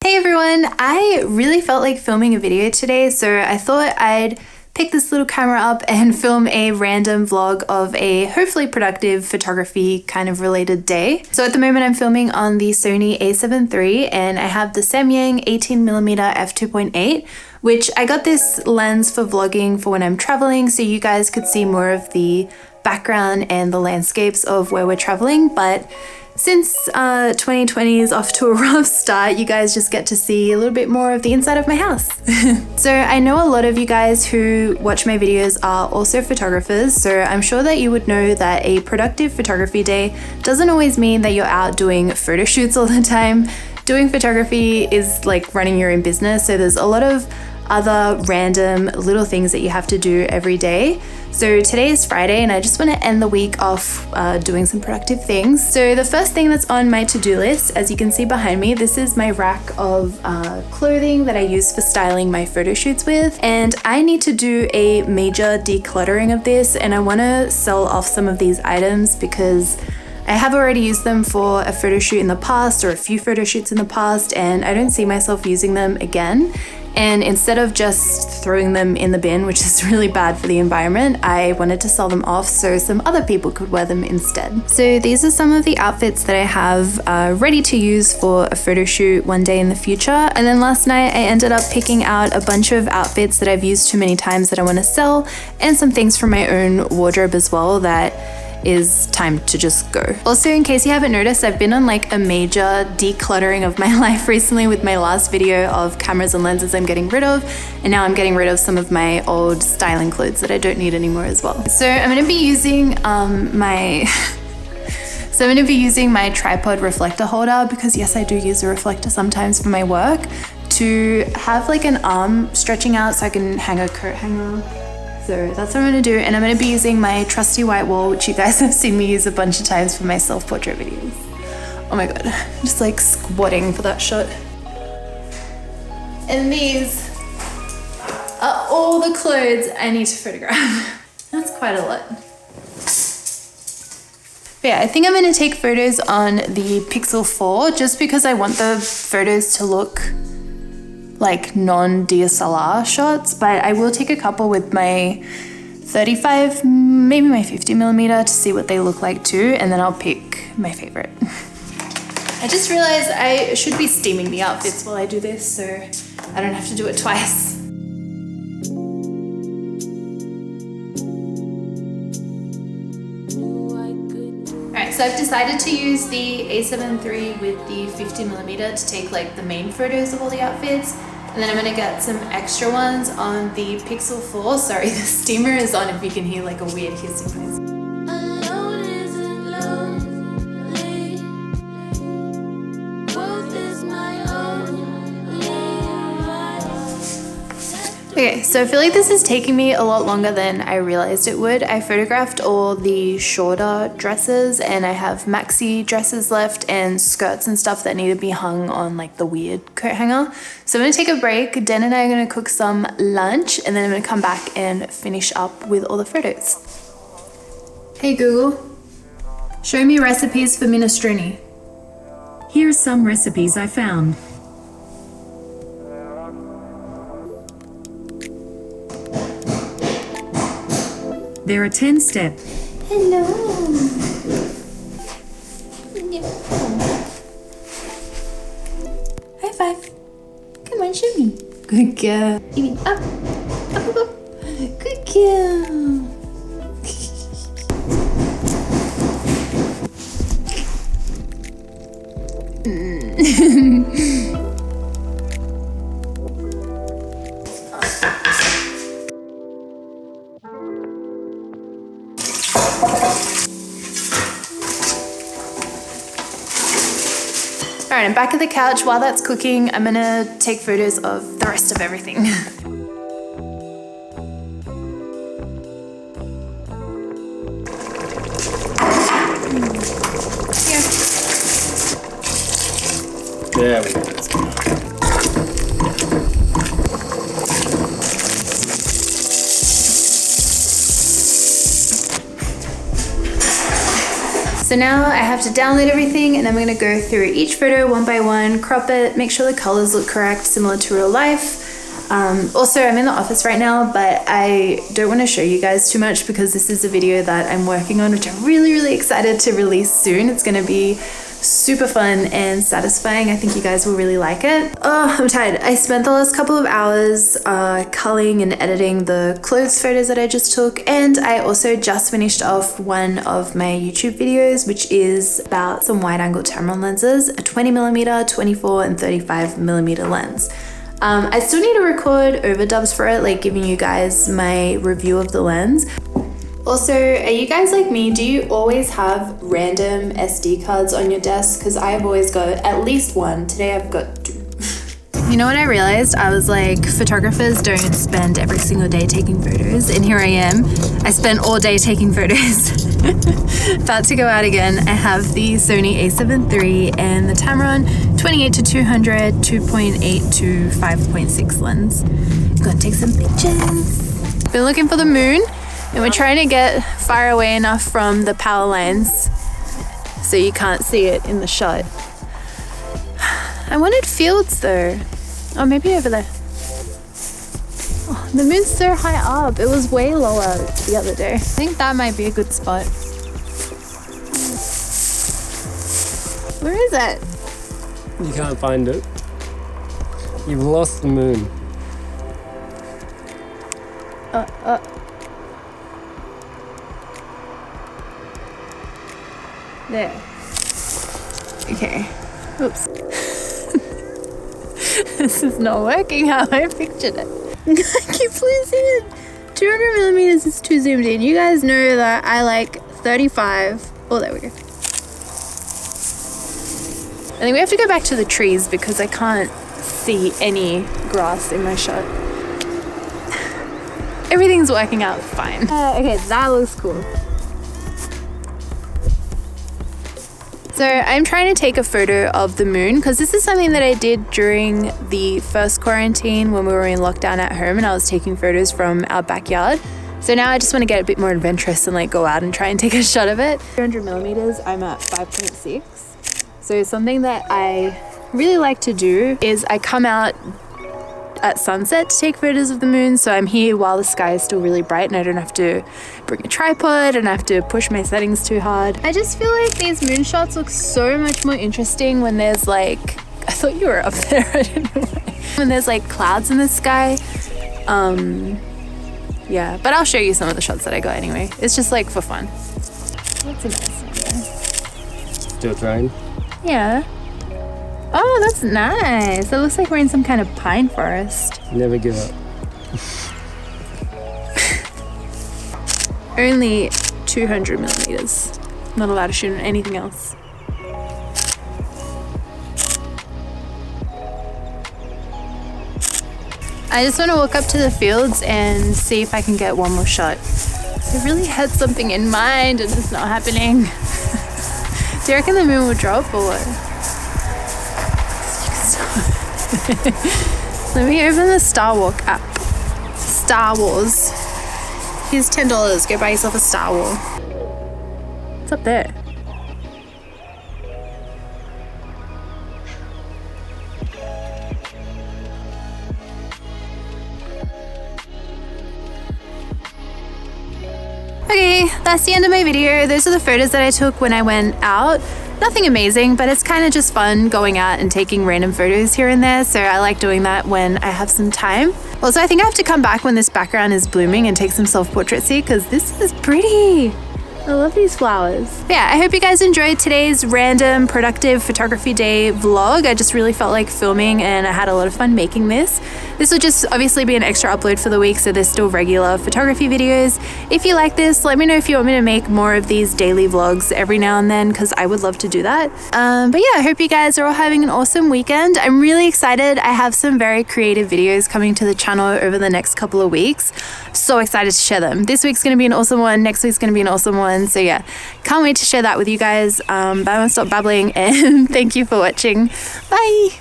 Hey everyone, I really felt like filming a video today, so I thought I'd pick this little camera up and film a random vlog of a hopefully productive photography kind of related day. So at the moment I'm filming on the Sony A7 III and I have the Samyang 18mm f2.8, which I got this lens for vlogging for when I'm traveling so you guys could see more of the background and the landscapes of where we're traveling, but since 2020 is off to a rough start, you guys just get to see a little bit more of the inside of my house. So I know a lot of you guys who watch my videos are also photographers, so I'm sure that you would know that a productive photography day doesn't always mean that you're out doing photo shoots all the time. Doing photography is like running your own business, so there's a lot of other random little things that you have to do every day. So today is Friday and I just want to end the week off doing some productive things. So the first thing that's on my to-do list, as you can see behind me, this is my rack of clothing that I use for styling my photo shoots with, and I need to do a major decluttering of this, and I want to sell off some of these items because I have already used them for a photo shoot in the past or a few photo shoots in the past, and I don't see myself using them again. And instead of just throwing them in the bin, which is really bad for the environment, I wanted to sell them off so some other people could wear them instead. So these are some of the outfits that I have ready to use for a photo shoot one day in the future. And then last night I ended up picking out a bunch of outfits that I've used too many times that I want to sell, and some things from my own wardrobe as well that is time to just go. Also, in case you haven't noticed, I've been on like a major decluttering of my life recently with my last video of cameras and lenses I'm getting rid of, and now I'm getting rid of some of my old styling clothes that I don't need anymore as well. So I'm going to be using my tripod reflector holder, because yes, I do use a reflector sometimes for my work, to have like an arm stretching out so I can hang a coat hanger. So that's what I'm going to do, and I'm going to be using my trusty white wall, which you guys have seen me use a bunch of times for my self-portrait videos. Oh my god, I'm just like squatting for that shot. And these are all the clothes I need to photograph. That's quite a lot. But yeah, I think I'm going to take photos on the Pixel 4 just because I want the photos to look like non-DSLR shots, but I will take a couple with my 35, maybe my 50mm to see what they look like too, and then I'll pick my favorite. I just realized I should be steaming the outfits while I do this so I don't have to do it twice. Alright, so I've decided to use the A7 III with the 50mm to take like the main photos of all the outfits. And then I'm going to get some extra ones on the Pixel 4. Sorry, the steamer is on if you can hear like a weird hissing noise. Okay, so I feel like this is taking me a lot longer than I realized it would. I photographed all the shorter dresses and I have maxi dresses left and skirts and stuff that need to be hung on like the weird coat hanger. So I'm gonna take a break. Dan and I are gonna cook some lunch and then I'm gonna come back and finish up with all the photos. Hey Google, show me recipes for minestrone. Here's some recipes I found. There are 10 steps. Hello. High five. Come on, show me. Good girl. Even up. Up, up, up. Good girl. Alright, I'm back at the couch. While that's cooking, I'm gonna take photos of the rest of everything. There we go. Let's go. So now I have to download everything and I'm going to go through each photo one by one, crop it, make sure the colors look correct, similar to real life. Also, I'm in the office right now, but I don't want to show you guys too much because this is a video that I'm working on, which I'm really excited to release soon. It's going to be super fun and satisfying. I think you guys will really like it. Oh, I'm tired. I spent the last couple of hours culling and editing the clothes photos that I just took, and I also just finished off one of my YouTube videos, which is about some wide-angle Tamron lenses, a 20mm, 24 and 35mm lens. I still need to record overdubs for it, like giving you guys my review of the lens. Also, are you guys like me? Do you always have random SD cards on your desk? Because I've always got at least one. Today I've got 2. You know what I realized? I was like, photographers don't spend every single day taking photos, and here I am. I spent all day taking photos. About to go out again. I have the Sony A7III and the Tamron 28-200 2.8 to 5.6 lens. Gonna take some pictures. Been looking for the moon, and we're trying to get far away enough from the power lines so you can't see it in the shot. I wanted fields though. Oh, maybe over there. Oh, the moon's so high up. It was way lower the other day. I think that might be a good spot. Where is it? You can't find it. You've lost the moon. There. Okay. Oops. This is not working how I pictured it. I keep losing it. 200mm is too zoomed in. You guys know that I like 35. Oh, there we go. I think we have to go back to the trees because I can't see any grass in my shot. Everything's working out fine. Okay, that looks cool. So I'm trying to take a photo of the moon because this is something that I did during the first quarantine when we were in lockdown at home, and I was taking photos from our backyard. So now I just want to get a bit more adventurous and like go out and try and take a shot of it. 200mm, I'm at 5.6. So something that I really like to do is I come out at sunset to take photos of the moon, so I'm here while the sky is still really bright and I don't have to bring a tripod and I have to push my settings too hard. I just feel like these moon shots look so much more interesting when there's like, I thought you were up there, I don't know why. When there's like clouds in the sky. Yeah, but I'll show you some of the shots that I got anyway. It's just like for fun. That's a nice one there. Still trying? Yeah. Oh, that's nice. It looks like we're in some kind of pine forest. Never give up. Only 200mm. Not allowed to shoot on anything else. I just want to walk up to the fields and see if I can get one more shot. I really had something in mind and it's not happening. Do you reckon the moon will drop or what? Let me open the Star Walk app. Star Wars. Here's $10. Go buy yourself a Star Wars. What's up there? Okay, that's the end of my video. Those are the photos that I took when I went out. Nothing amazing, but it's kind of just fun going out and taking random photos here and there, so I like doing that when I have some time. Also, I think I have to come back when this background is blooming and take some self-portraitsy because this is pretty. I love these flowers. But yeah, I hope you guys enjoyed today's random productive photography day vlog. I just really felt like filming and I had a lot of fun making this. This will just obviously be an extra upload for the week, so there's still regular photography videos. If you like this, let me know if you want me to make more of these daily vlogs every now and then because I would love to do that. But yeah, I hope you guys are all having an awesome weekend. I'm really excited. I have some very creative videos coming to the channel over the next couple of weeks. So excited to share them. This week's going to be an awesome one. Next week's going to be an awesome one. So yeah, can't wait to share that with you guys. But I won't stop babbling and thank you for watching. Bye.